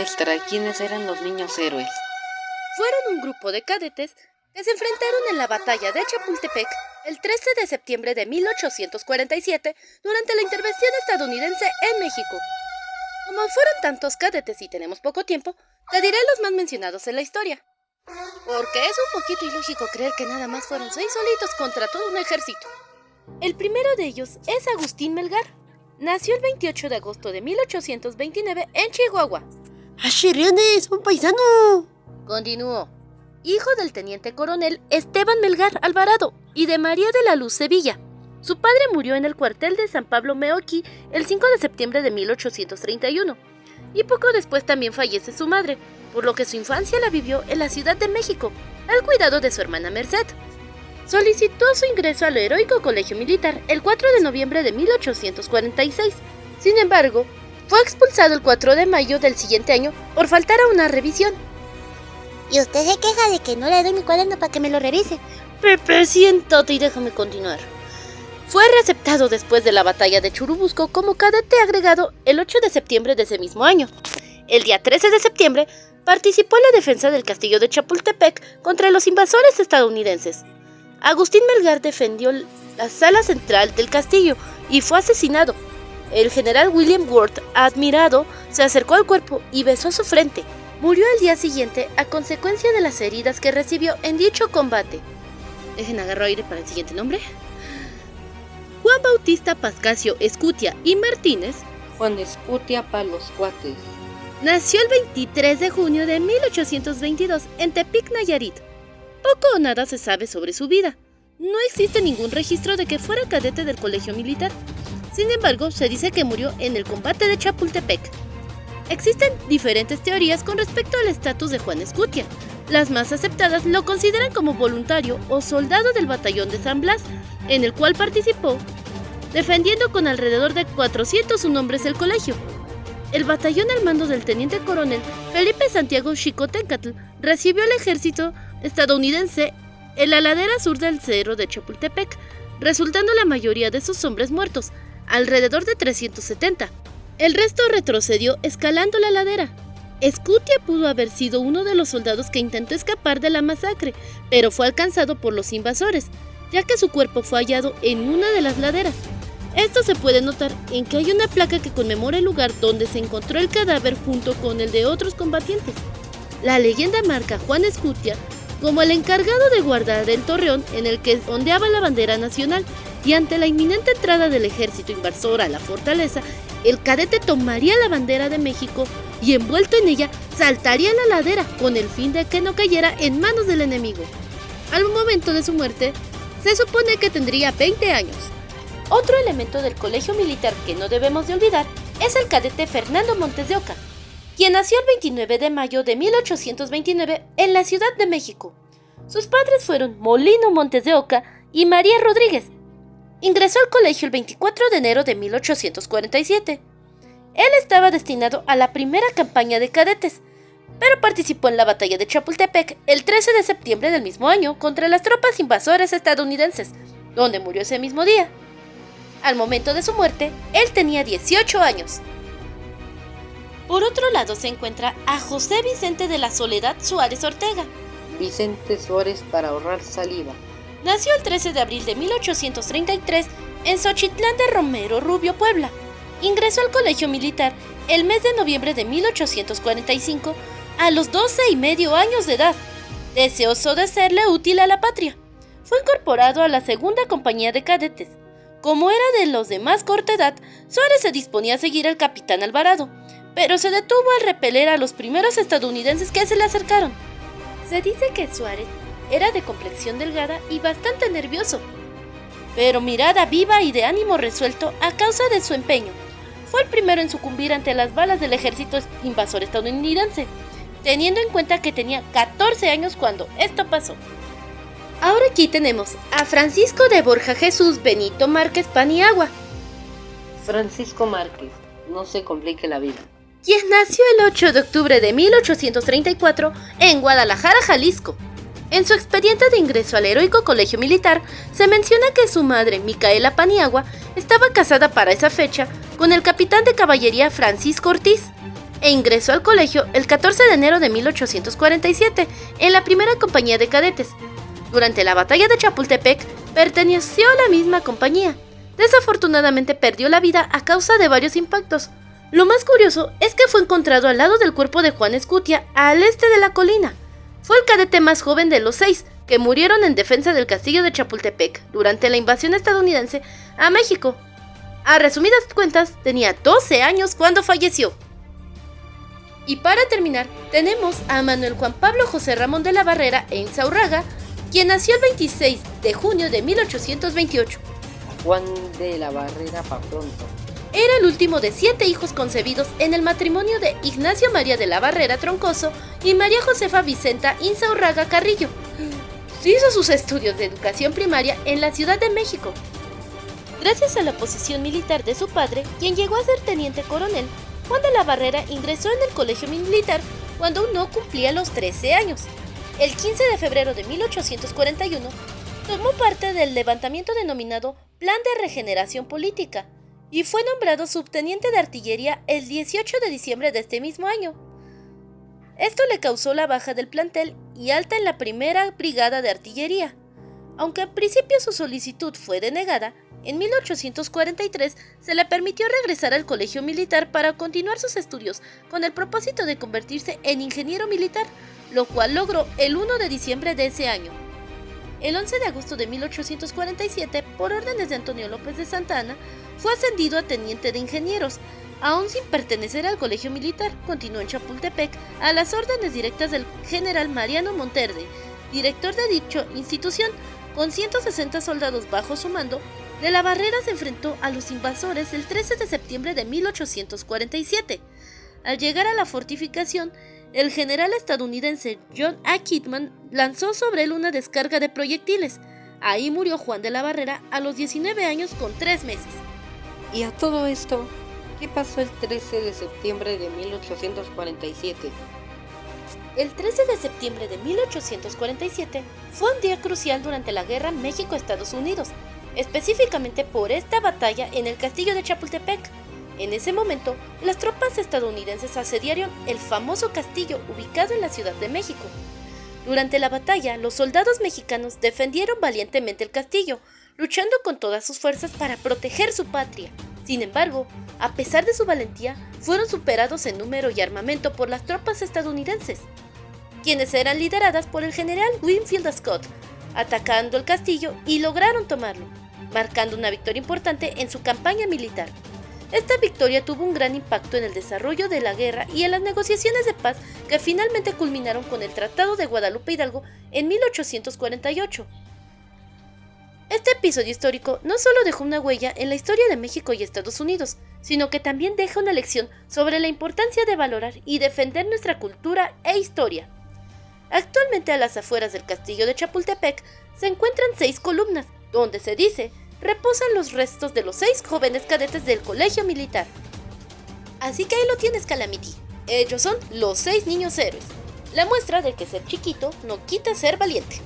Maestra, ¿quiénes eran los niños héroes? Fueron un grupo de cadetes que se enfrentaron en la batalla de Chapultepec el 13 de septiembre de 1847 durante la intervención estadounidense en México. Como fueron tantos cadetes y tenemos poco tiempo, te diré los más mencionados en la historia. Porque es un poquito ilógico creer que nada más fueron 6 solitos contra todo un ejército. El primero de ellos es Agustín Melgar. Nació el 28 de agosto de 1829 en Chihuahua. ¡Achirriones, un paisano! Continuó. Hijo del teniente coronel Esteban Melgar Alvarado y de María de la Luz Sevilla. Su padre murió en el cuartel de San Pablo Meoqui el 5 de septiembre de 1831. Y poco después también fallece su madre, por lo que su infancia la vivió en la Ciudad de México, al cuidado de su hermana Merced. Solicitó su ingreso al heroico colegio militar el 4 de noviembre de 1846. Sin embargo, fue expulsado el 4 de mayo del siguiente año por faltar a una revisión. Y usted se queja de que no le doy mi cuaderno para que me lo revise. Pepe, siéntate y déjame continuar. Fue reaceptado después de la batalla de Churubusco como cadete agregado el 8 de septiembre de ese mismo año. El día 13 de septiembre participó en la defensa del castillo de Chapultepec contra los invasores estadounidenses. Agustín Melgar defendió la sala central del castillo y fue asesinado. El general William Worth, admirado, se acercó al cuerpo y besó su frente. Murió al día siguiente a consecuencia de las heridas que recibió en dicho combate. Dejen agarrar aire para el siguiente nombre. Juan Bautista Pascasio Escutia y Martínez, Juan Escutia pa' los cuates. nació el 23 de junio de 1822 en Tepic, Nayarit. Poco o nada se sabe sobre su vida. No existe ningún registro de que fuera cadete del colegio militar. Sin embargo, se dice que murió en el combate de Chapultepec. Existen diferentes teorías con respecto al estatus de Juan Escutia. Las más aceptadas lo consideran como voluntario o soldado del batallón de San Blas, en el cual participó, defendiendo con alrededor de 401 hombres el colegio. El batallón al mando del teniente coronel Felipe Santiago Xicoténcatl recibió el ejército estadounidense en la ladera sur del cerro de Chapultepec, resultando la mayoría de sus hombres muertos, alrededor de 370. El resto retrocedió escalando la ladera. Escutia pudo haber sido uno de los soldados que intentó escapar de la masacre, pero fue alcanzado por los invasores, ya que su cuerpo fue hallado en una de las laderas. Esto se puede notar en que hay una placa que conmemora el lugar donde se encontró el cadáver junto con el de otros combatientes. La leyenda marca a Juan Escutia como el encargado de guardar el torreón en el que ondeaba la bandera nacional, y ante la inminente entrada del ejército invasor a la fortaleza, el cadete tomaría la bandera de México y envuelto en ella saltaría a la ladera con el fin de que no cayera en manos del enemigo. Al momento de su muerte, se supone que tendría 20 años. Otro elemento del colegio militar que no debemos de olvidar es el cadete Fernando Montes de Oca, quien nació el 29 de mayo de 1829 en la Ciudad de México. Sus padres fueron Molino Montes de Oca y María Rodríguez. Ingresó al colegio el 24 de enero de 1847. Él estaba destinado a la primera campaña de cadetes, pero participó en la batalla de Chapultepec el 13 de septiembre del mismo año contra las tropas invasoras estadounidenses, donde murió ese mismo día. Al momento de su muerte, él tenía 18 años. Por otro lado se encuentra a José Vicente de la Soledad Suárez Ortega. Vicente Suárez para ahorrar saliva. Nació el 13 de abril de 1833 en Xochitlán de Romero, Rubio, Puebla. Ingresó al colegio militar el mes de noviembre de 1845 a los 12 y medio años de edad, deseoso de serle útil a la patria. Fue incorporado a la segunda compañía de cadetes. Como era de los de más corta edad, Suárez se disponía a seguir al capitán Alvarado, pero se detuvo al repeler a los primeros estadounidenses que se le acercaron. Se dice que Suárez era de complexión delgada y bastante nervioso, pero mirada viva y de ánimo resuelto a causa de su empeño. Fue el primero en sucumbir ante las balas del ejército invasor estadounidense, teniendo en cuenta que tenía 14 años cuando esto pasó. Ahora aquí tenemos a Francisco de Borja Jesús Benito Márquez Paniagua, Francisco Márquez, no se complique la vida. quien nació el 8 de octubre de 1834 en Guadalajara, Jalisco. En su expediente de ingreso al heroico colegio militar, se menciona que su madre, Micaela Paniagua, estaba casada para esa fecha con el capitán de caballería Francisco Ortiz. e ingresó al colegio el 14 de enero de 1847 en la primera compañía de cadetes. Durante la batalla de Chapultepec perteneció a la misma compañía. Desafortunadamente perdió la vida a causa de varios impactos. Lo más curioso es que fue encontrado al lado del cuerpo de Juan Escutia, al este de la colina. Fue el cadete más joven de los 6 que murieron en defensa del castillo de Chapultepec durante la invasión estadounidense a México. A resumidas cuentas, tenía 12 años cuando falleció. Y para terminar, tenemos a Manuel Juan Pablo José Ramón de la Barrera e Insaurraga, quien nació el 26 de junio de 1828. Juan de la Barrera pa' pronto. Era el último de 7 hijos concebidos en el matrimonio de Ignacio María de la Barrera Troncoso y María Josefa Vicenta Insaurraga Carrillo. Hizo sus estudios de educación primaria en la Ciudad de México. Gracias a la posición militar de su padre, quien llegó a ser teniente coronel, Juan de la Barrera ingresó en el colegio militar cuando aún no cumplía los 13 años. El 15 de febrero de 1841, tomó parte del levantamiento denominado Plan de Regeneración Política y fue nombrado subteniente de artillería el 18 de diciembre de este mismo año. Esto le causó la baja del plantel y alta en la primera brigada de artillería. Aunque al principio su solicitud fue denegada, en 1843 se le permitió regresar al colegio militar para continuar sus estudios con el propósito de convertirse en ingeniero militar, lo cual logró el 1 de diciembre de ese año. El 11 de agosto de 1847, por órdenes de Antonio López de Santa Anna, fue ascendido a teniente de ingenieros. Aún sin pertenecer al colegio militar, continuó en Chapultepec a las órdenes directas del general Mariano Monterde, director de dicha institución. Con 160 soldados bajo su mando, de la Barrera se enfrentó a los invasores el 13 de septiembre de 1847. Al llegar a la fortificación, el general estadounidense John A. Kidman lanzó sobre él una descarga de proyectiles. Ahí murió Juan de la Barrera a los 19 años con 3 meses. Y a todo esto, ¿qué pasó el 13 de septiembre de 1847? El 13 de septiembre de 1847 fue un día crucial durante la guerra México-Estados Unidos, específicamente por esta batalla en el castillo de Chapultepec. En ese momento, las tropas estadounidenses asediaron el famoso castillo ubicado en la Ciudad de México. Durante la batalla, los soldados mexicanos defendieron valientemente el castillo, luchando con todas sus fuerzas para proteger su patria. Sin embargo, a pesar de su valentía, fueron superados en número y armamento por las tropas estadounidenses, quienes eran lideradas por el general Winfield Scott, atacando el castillo y lograron tomarlo, marcando una victoria importante en su campaña militar. Esta victoria tuvo un gran impacto en el desarrollo de la guerra y en las negociaciones de paz que finalmente culminaron con el Tratado de Guadalupe Hidalgo en 1848. Este episodio histórico no solo dejó una huella en la historia de México y Estados Unidos, sino que también deja una lección sobre la importancia de valorar y defender nuestra cultura e historia. Actualmente a las afueras del castillo de Chapultepec se encuentran 6 columnas, donde se dice reposan los restos de los 6 jóvenes cadetes del colegio militar. Así que ahí lo tienes, Calamity. Ellos son los 6 niños héroes. La muestra de que ser chiquito no quita ser valiente.